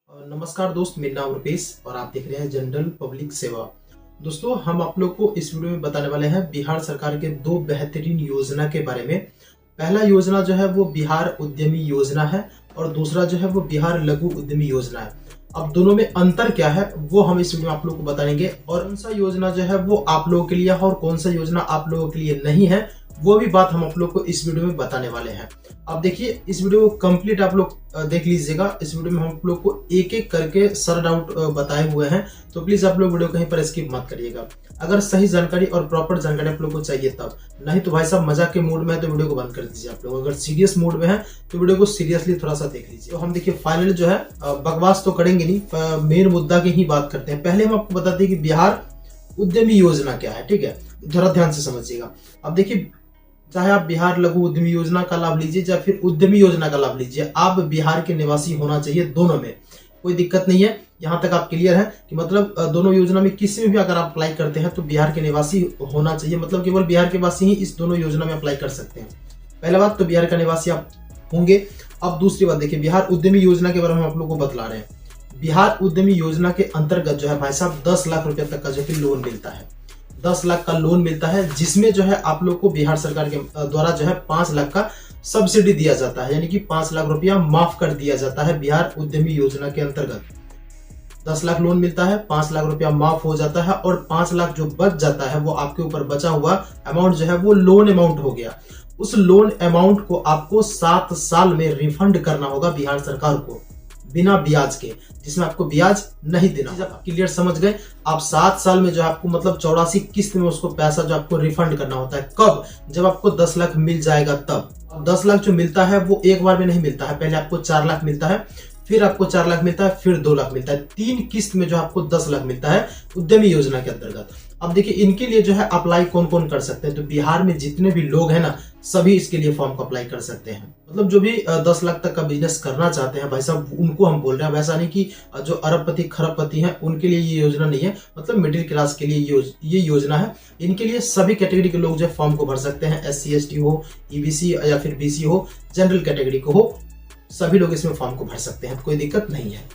नमस्कार दोस्त, मेरा नाम रुपेश और आप देख रहे हैं जनरल पब्लिक सेवा। दोस्तों, हम आप लोग को इस वीडियो में बताने वाले हैं बिहार सरकार के दो बेहतरीन योजना के बारे में। पहला योजना जो है वो बिहार उद्यमी योजना है और दूसरा जो है वो बिहार लघु उद्यमी योजना है। अब दोनों में अंतर क्या है वो हम इस वीडियो में आप लोग को बताएंगे और कौन सा योजना जो है वो आप लोगों के लिए है और कौन सा योजना आप लोगों के लिए नहीं है, वो भी बात हम आप लोग को इस वीडियो में बताने वाले हैं। अब देखिए, इस वीडियो को कंप्लीट आप लोग देख लीजिएगा। इस वीडियो में हम आप लोग को एक एक करके सर डाउट बताए हुए हैं, तो प्लीज आप लोग वीडियो कहीं पर स्किप मत करिएगा। अगर सही जानकारी और प्रॉपर जानकारी आप लोग को चाहिए तब, नहीं तो भाई साहब मजाक के मूड में है तो वीडियो को बंद कर दीजिए। आप लोग अगर सीरियस मूड में है तो वीडियो को सीरियसली थोड़ा सा देख लीजिए। तो हम देखिए फाइनल जो है बकवास तो करेंगे नहीं, मेन मुद्दा की ही बात करते हैं। पहले हम आपको बताते हैं कि बिहार उद्यमी योजना क्या है, ठीक है? जरा ध्यान से समझिएगा। अब देखिए, चाहे आप बिहार लघु उद्यमी योजना का लाभ लीजिए या फिर उद्यमी योजना का लाभ लीजिए, आप बिहार के निवासी होना चाहिए। दोनों में कोई दिक्कत नहीं है। यहाँ तक आप क्लियर है कि मतलब दोनों योजना में किसी में भी अगर आप अप्लाई करते हैं तो बिहार के निवासी होना चाहिए। मतलब केवल बिहार के निवासी ही इस दोनों योजना में अप्लाई कर सकते हैं। पहला बात तो बिहार का निवासी आप होंगे। अब दूसरी बात देखिए, बिहार उद्यमी योजना के बारे में हम आप लोग को बतला रहे हैं। बिहार उद्यमी योजना के अंतर्गत जो है भाई साहब 10 लाख रुपए तक का जो है लोन मिलता है। 10 लाख का लोन मिलता है, जिसमें जो है आप लोग को बिहार सरकार के द्वारा जो है 5 लाख का सब्सिडी दिया जाता है, यानी कि 5 लाख रुपया माफ कर दिया जाता है बिहार उद्यमी योजना के अंतर्गत। 10 लाख लोन मिलता है, 5 लाख रुपया माफ हो जाता है और 5 लाख जो बच जाता है वो आपके ऊपर बचा हुआ अमाउंट जो है वो लोन अमाउंट हो गया। उस लोन अमाउंट को आपको 7 साल में रिफंड करना होगा बिहार सरकार को, बिना ब्याज के, जिसमें आपको ब्याज नहीं देना। जब आप क्लियर समझ गए, आप 7 साल में जो आपको मतलब 84 किस्त में उसको पैसा जो आपको रिफंड करना होता है। कब? जब आपको 10 लाख मिल जाएगा तब। 10 लाख जो मिलता है वो एक बार में नहीं मिलता है। पहले आपको 4 लाख मिलता है, फिर आपको 4 लाख मिलता है, फिर 2 लाख मिलता है। 3 किस्त में जो आपको 10 लाख मिलता है उद्यमी योजना के अंतर्गत। अब देखिए, इनके लिए जो है अप्लाई कौन कौन कर सकते हैं, तो बिहार में जितने भी लोग हैं ना, सभी इसके लिए फॉर्म को अप्लाई कर सकते हैं। मतलब जो भी 10 लाख तक का बिजनेस करना चाहते हैं भाई साहब, उनको हम बोल रहे हैं। वैसा नहीं कि जो अरबपति खरबपति हैं उनके लिए ये योजना नहीं है, मतलब मिडिल क्लास के लिए ये योजना है। इनके लिए सभी कैटेगरी के लोग जो फॉर्म को भर सकते हैं। SC ST हो, EBC या फिर BC हो, जनरल कैटेगरी को हो, सभी लोग इसमें फॉर्म को भर सकते हैं, कोई दिक्कत नहीं है।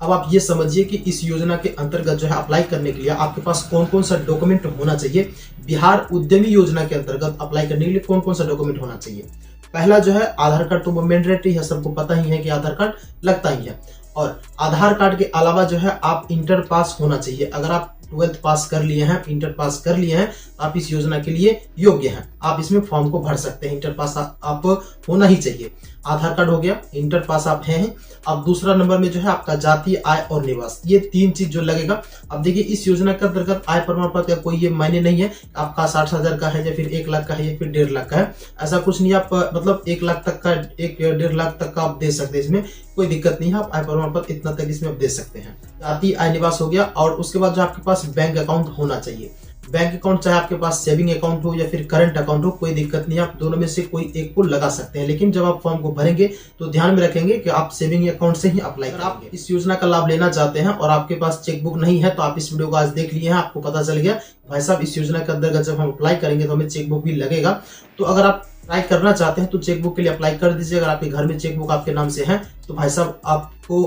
अब आप ये समझिए कि इस योजना के अंतर्गत जो है अप्लाई करने के लिए आपके पास कौन कौन सा डॉक्यूमेंट होना चाहिए। बिहार उद्यमी योजना के अंतर्गत अप्लाई करने के लिए कौन कौन सा डॉक्यूमेंट होना चाहिए। पहला जो है आधार कार्ड, तो वो मैंडेटरी है, सबको पता ही है कि आधार कार्ड लगता ही है। और आधार कार्ड के अलावा जो है आप इंटर पास होना चाहिए। अगर आप 12th पास कर लिए हैं, इंटर पास कर लिए हैं, आप इस योजना के लिए योग्य हैं। आप इसमें फॉर्म को भर सकते हैं। इंटर पास आप होना ही चाहिए। आधार कार्ड हो गया, इंटर पास आप हैं। अब दूसरा नंबर में जो है आपका जाति, आय और निवास, ये 3 चीज जो लगेगा। अब देखिए, इस योजना के अंतर्गत आय प्रमाण पत्र का कोई ये मायने नहीं है आपका 60,000 का है या फिर 1 लाख का है या फिर 1.5 लाख का है। ऐसा कुछ नहीं। आप मतलब 1 लाख तक का, 1.5 लाख तक का आप दे सकते हैं, इसमें कोई दिक्कत नहीं है। आप आय प्रमाण पत्र इतना तक इसमें आप दे सकते हैं। जाति, आय, निवास हो गया। और उसके बाद जो आपके पास बैंक अकाउंट होना चाहिए। बैंक अकाउंट चाहे आपके पास सेविंग अकाउंट हो या फिर करंट अकाउंट हो, कोई दिक्कत नहीं है। आप दोनों में से कोई एक को लगा सकते हैं, लेकिन जब आप फॉर्म को भरेंगे तो ध्यान में रखेंगे कि आप सेविंग अकाउंट से ही अप्लाई करेंगे। आप इस योजना का लाभ लेना चाहते हैं और आपके पास चेकबुक नहीं है, तो आप इस वीडियो को आज देख लिए हैं, आपको पता चल गया भाई साहब इस योजना के अंतर्गत जब हम अप्लाई करेंगे तो हमें चेकबुक भी लगेगा। तो अगर आप ट्राई करना चाहते हैं तो चेकबुक के लिए अप्लाई कर दीजिए। अगर आपके घर में चेकबुक आपके नाम से है तो भाई साहब आपको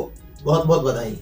बहुत बहुत बधाई।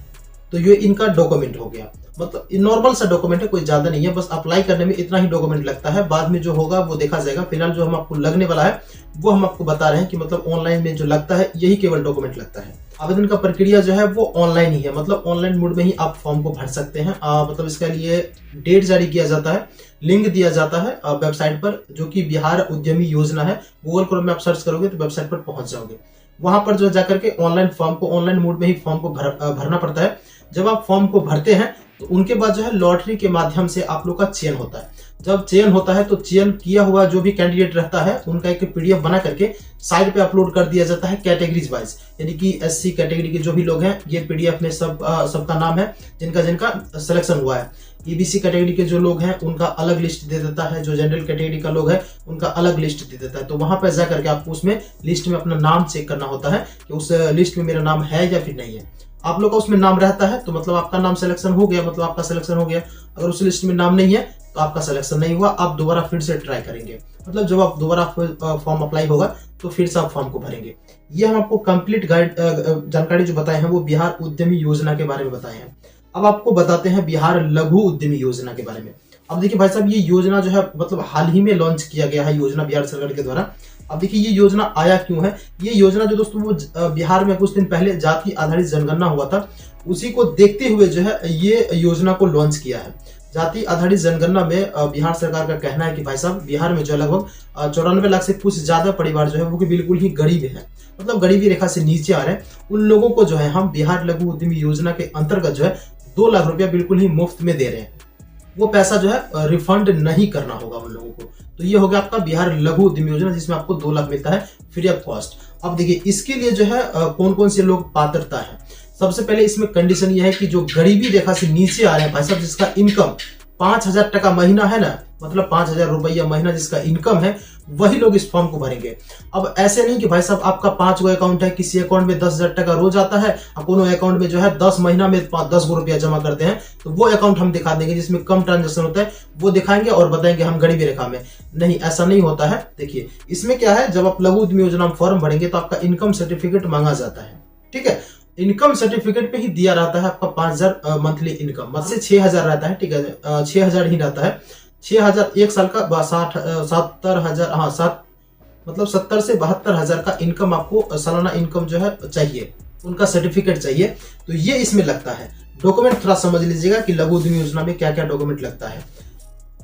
तो ये इनका डॉक्यूमेंट हो गया, मतलब नॉर्मल सा डॉक्यूमेंट है, कोई ज्यादा नहीं है। बस अप्लाई करने में इतना ही डॉक्यूमेंट लगता है, बाद में जो होगा वो देखा जाएगा। फिलहाल जो हम आपको लगने वाला है वो हम आपको बता रहे हैं कि मतलब ऑनलाइन में जो लगता है यही केवल डॉक्यूमेंट लगता है। आवेदन का प्रक्रिया जो है वो ऑनलाइन ही है, मतलब ऑनलाइन मोड में ही आप फॉर्म को भर सकते हैं। मतलब इसके लिए डेट जारी किया जाता है, लिंक दिया जाता है वेबसाइट पर, जो कि बिहार उद्यमी योजना है। गूगल क्रोम में आप सर्च करोगे तो वेबसाइट पर पहुंच जाओगे। वहां पर जो जाकर के ऑनलाइन फॉर्म को, ऑनलाइन मोड में ही फॉर्म को भरना पड़ता है। जब आप फॉर्म को भरते हैं तो उनके बाद जो है लॉटरी के माध्यम से आप लोग का चयन होता है। जब चयन होता है तो चयन किया हुआ जो भी कैंडिडेट रहता है उनका एक PDF बना करके साइट पे अपलोड कर दिया जाता है कैटेगरीज वाइज, यानी कि SC कैटेगरी के जो भी लोग हैं ये PDF में सबका नाम है जिनका जिनका सिलेक्शन हुआ है। EBC कैटेगरी के जो लोग हैं उनका अलग लिस्ट दे देता है, जो जनरल कैटेगरी का लोग है उनका अलग लिस्ट दे देता है। तो वहां पर जाकर के आपको उसमें लिस्ट में अपना नाम चेक करना होता है कि उस लिस्ट में मेरा नाम है या फिर नहीं है। आप लोग का उसमें नाम रहता है तो मतलब आपका नाम सिलेक्शन हो गया, मतलब आपका सिलेक्शन हो गया। अगर उस लिस्ट में नाम नहीं है तो आपका सिलेक्शन नहीं हुआ, आप दोबारा फिर से ट्राई करेंगे। मतलब जब आप दोबारा फॉर्म अप्लाई होगा तो फिर से आप फॉर्म को भरेंगे। ये हम आपको कंप्लीट गाइड जानकारी जो बताए हैं वो बिहार उद्यमी योजना के बारे में बताए हैं। अब आपको बताते हैं बिहार लघु उद्यमी योजना के बारे में। अब देखिए भाई साहब, ये योजना जो है मतलब हाल ही में लॉन्च किया गया है योजना बिहार सरकार के द्वारा। अब देखिए ये योजना आया क्यों है। ये योजना जो दोस्तों वो बिहार में कुछ दिन पहले जाति आधारित जनगणना हुआ था, उसी को देखते हुए जो है ये योजना को लॉन्च किया है। जाति आधारित जनगणना में बिहार सरकार का कहना है कि भाई साहब बिहार में जो लगभग 94 लाख से कुछ ज्यादा परिवार जो है वो बिल्कुल ही गरीब है, मतलब गरीबी रेखा से नीचे आ रहे हैं। उन लोगों को जो है हम बिहार लघु उद्यमी योजना के अंतर्गत जो है 2 लाख रुपया बिल्कुल ही मुफ्त में दे रहे हैं। वो पैसा जो है रिफंड नहीं करना होगा उन लोगों को। तो ये हो गया आपका बिहार लघु उद्यमी योजना, जिसमें आपको 2 लाख मिलता है फ्री ऑफ कॉस्ट। अब देखिए इसके लिए जो है कौन कौन से लोग पात्रता है। सबसे पहले इसमें कंडीशन ये है कि जो गरीबी रेखा से नीचे आ रहे हैं भाई साहब, जिसका इनकम 5,000 टका महीना है ना, मतलब 5,000 रुपया महीना जिसका इनकम है, वही लोग इस फॉर्म को भरेंगे। अब ऐसे नहीं कि भाई साहब आपका 5 गो अकाउंट है, किसी अकाउंट में 10,000 टका रोज आता है और कोनो अकाउंट में जो है 10 महीना में 10 गो रुपया जमा करते हैं, तो वो अकाउंट हम दिखा देंगे जिसमें कम ट्रांजेक्शन होता है, वो दिखाएंगे और बताएंगे हम गरीबी रेखा में। नहीं, ऐसा नहीं होता है। देखिए इसमें क्या है, जब आप लघु उद्यमी योजना में फॉर्म भरेंगे तो आपका इनकम सर्टिफिकेट मांगा जाता है। ठीक है, इनकम सर्टिफिकेट पे ही दिया रहता है आपका 5,000 मंथली इनकम, मतलब 6,000 रहता है। ठीक है, 6,000 ही रहता है। 6,000 एक साल का 70,000, हाँ 70 से 72,000 का इनकम आपको सालाना इनकम जो है चाहिए, उनका सर्टिफिकेट चाहिए। तो ये इसमें लगता है। डॉक्यूमेंट थोड़ा समझ लीजिएगा कि लघु उद्यमी योजना में क्या क्या डॉक्यूमेंट लगता है।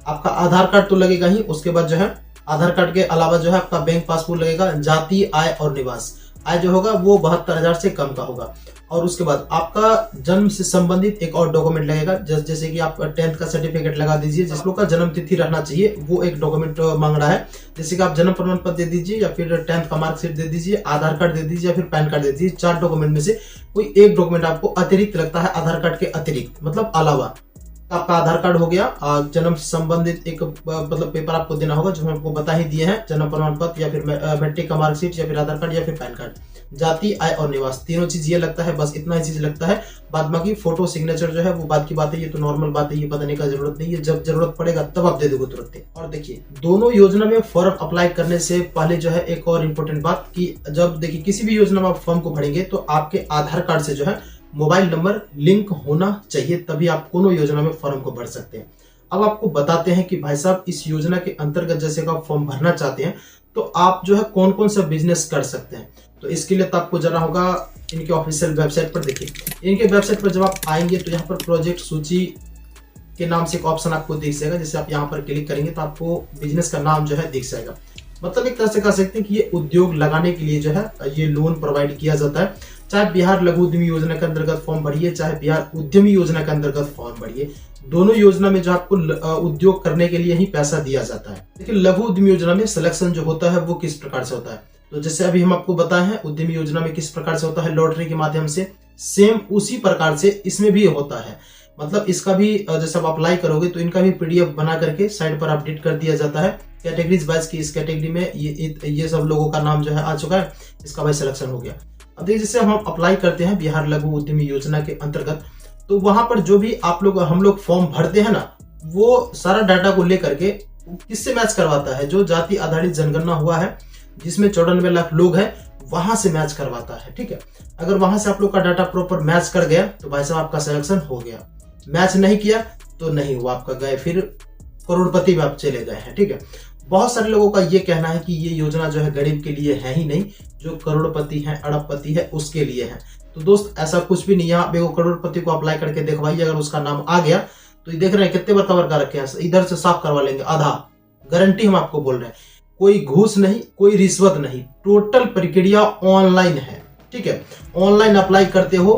आपका आधार कार्ड तो लगेगा ही, उसके बाद जो है आधार कार्ड के अलावा जो है आपका बैंक पासबुक लगेगा, जाति, आय और निवास। आय जो होगा वो 72,000 से कम का होगा। और उसके बाद आपका जन्म से संबंधित एक और डॉक्यूमेंट लगेगा, जैसे कि आप 10th का सर्टिफिकेट लगा दीजिए। जिस लोग का जन्म तिथि रहना चाहिए वो एक डॉक्यूमेंट मांग रहा है, जैसे कि आप जन्म प्रमाण पत्र दे दीजिए, या फिर 10th का मार्कशीट दे दीजिए, आधार कार्ड दे दीजिए, या फिर पैन कार्ड दे दीजिए। 4 डॉक्यूमेंट में से कोई एक डॉक्यूमेंट आपको अतिरिक्त लगता है, आधार कार्ड के अतिरिक्त, मतलब अलावा। आपका आधार कार्ड हो गया, जन्म से संबंधित एक मतलब पेपर आपको देना होगा जो हम आपको बता ही दिए हैं, जन्म प्रमाण पत्र या फिर मैट्रिक का मार्कशीट या फिर आधार कार्ड या फिर पैन कार्ड। जाति, आय और निवास, तीनों चीज ये लगता है, बस इतना ही चीज लगता है। बाद बाकी फोटो सिग्नेचर जो है वो बात की बात है, ये तो नॉर्मल बात है, ये बताने का जरूरत नहीं है। जब जरूरत पड़ेगा तब आप दे दोगे तुरंत। और देखिए दोनों योजना में फॉर्म अप्लाई करने से पहले जो है एक और इम्पोर्टेंट बात कि जब देखिए किसी भी योजना में आप फॉर्म को भरेंगे तो आपके आधार कार्ड से जो है मोबाइल नंबर लिंक होना चाहिए, तभी आप कोनो योजना में फॉर्म को भर सकते हैं। अब आपको बताते हैं कि भाई साहब इस योजना के अंतर्गत जैसे कि आप फॉर्म भरना चाहते हैं तो आप जो है कौन कौन सा बिजनेस कर सकते हैं। तो इसके लिए तो आपको जाना होगा इनके ऑफिशियल वेबसाइट पर। देखिए इनके वेबसाइट पर जब आप आएंगे तो यहाँ पर प्रोजेक्ट सूची के नाम से एक ऑप्शन आपको दिख जाएगा। जैसे आप यहाँ पर क्लिक करेंगे तो आपको बिजनेस का नाम जो है दिख जाएगा। मतलब एक तरह से कह सकते हैं कि ये उद्योग लगाने के लिए जो है ये लोन प्रोवाइड किया जाता है। चाहे बिहार लघु उद्यमी योजना के अंतर्गत फॉर्म भरिए, चाहे बिहार उद्यमी योजना के अंतर्गत फॉर्म भरिए, दोनों योजना में जो आपको उद्योग करने के लिए ही पैसा दिया जाता है। लेकिन लघु उद्यमी योजना में सिलेक्शन जो होता है वो किस प्रकार से होता है, तो जैसे अभी हम आपको बताए हैं उद्यमी योजना में किस प्रकार से होता है लॉटरी के माध्यम से, सेम उसी प्रकार से इसमें भी होता है। मतलब इसका भी जैसे आप अप्लाई करोगे तो इनका भी पीडीएफ बना करके साइड पर अपडेट कर दिया जाता है कैटेगरीज वाइज की। इस कैटेगरी में ये सब लोगों का नाम जो है आ चुका है, इसका भाई सिलेक्शन हो गया। अब देखिए जैसे हम अप्लाई करते हैं बिहार लघु उद्यमी योजना के अंतर्गत, तो वहां पर जो भी हम लोग फॉर्म भरते हैं ना, वो सारा डाटा को लेकर के किससे मैच करवाता है, जो जाति आधारित जनगणना हुआ है जिसमें 94 लाख लोग हैं वहां से मैच करवाता है। ठीक है, अगर वहां से आप लोग का डाटा प्रॉपर मैच कर गया तो भाई साहब आपका सिलेक्शन हो गया। मैच नहीं किया तो नहीं हुआ, आपका गए फिर करोड़पति में आप चले गए हैं। ठीक है, बहुत सारे लोगों का ये कहना है कि ये योजना जो है गरीब के लिए है ही नहीं, जो करोड़पति है अरबपति है उसके लिए है। तो दोस्त ऐसा कुछ भी नहीं है। आप एक करोड़पति को अप्लाई करके देखवाइए, अगर उसका नाम आ गया तो देख रहे हैं कितने बार कवर कर रखे हैं, इधर से साफ करवा लेंगे आधा, गारंटी हम आपको बोल रहे हैं। कोई घूस नहीं, कोई रिश्वत नहीं, टोटल प्रक्रिया ऑनलाइन है। ठीक है, ऑनलाइन अप्लाई करते हो।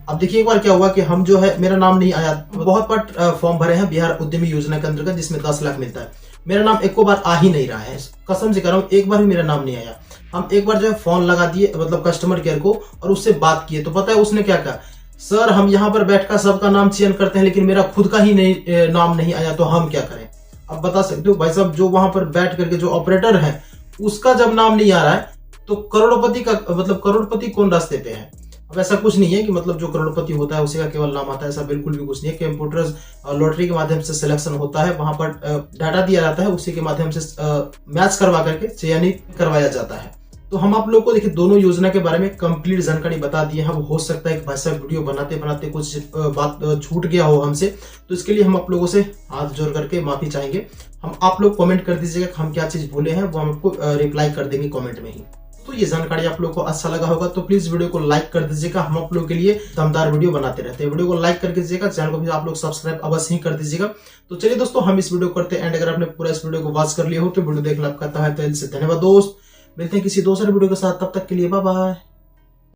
अब देखिए एक बार क्या हुआ कि हम जो है मेरा नाम नहीं आया, बहुत बार फॉर्म भरे हैं बिहार उद्यमी योजना के अंतर्गत जिसमें 10 लाख मिलता है, मेरा नाम एक बार आ ही नहीं रहा है, कसम से कह रहा हूँ एक बार भी मेरा नाम नहीं आया। हम एक बार जो है फोन लगा दिए मतलब कस्टमर केयर को और उससे बात किए, तो पता है उसने क्या कहा, सर हम यहाँ पर बैठकर सबका नाम चयन करते हैं लेकिन मेरा खुद का ही नहीं नाम नहीं आया, तो हम क्या करें। अब बता सकते हो भाई साहब, जो वहां पर बैठ करके जो ऑपरेटर है उसका जब नाम नहीं आ रहा है तो करोड़पति का मतलब करोड़पति कौन रास्ते पे है। अब ऐसा कुछ नहीं है कि मतलब जो करोड़पति होता है उसी का केवल नाम आता है, ऐसा बिल्कुल भी कुछ नहीं है। कंप्यूटर्स लॉटरी के माध्यम से सिलेक्शन होता है, वहां पर डाटा दिया जाता है, उसी के माध्यम से मैच करवा करके चयनित करवाया जाता है। तो हम आप लोग को देखिए दोनों योजना के बारे में कंप्लीट जानकारी बता दी है। अब हो सकता है कि भाई साहब वीडियो बनाते बनाते कुछ बात छूट गया हो हमसे, तो इसके लिए हम आप लोगों से हाथ जोड़ करके माफी चाहेंगे। हम आप लोग कमेंट कर दीजिएगा कि हम क्या चीज भूले हैं, वो हम आपको रिप्लाई कर देंगे कमेंट में ही। तो ये जानकारी आप लोगों को अच्छा लगा होगा तो प्लीज वीडियो को लाइक कर दीजिएगा। हम आप लोगों के लिए दमदार वीडियो बनाते रहते हैं। वीडियो को लाइक कर दीजिएगा, चैनल को भी आप लोग सब्सक्राइब अवश्य ही कर दीजिएगा। तो चलिए दोस्तों हम इस वीडियो को करते हैं एंड। अगर आपने पूरा इस वीडियो को वॉच कर लिया हो तो वीडियो देखना आपका है तो धन्यवाद दोस्त। मिलते हैं किसी दूसरे वीडियो के साथ, तब तक के लिए बाय बाय।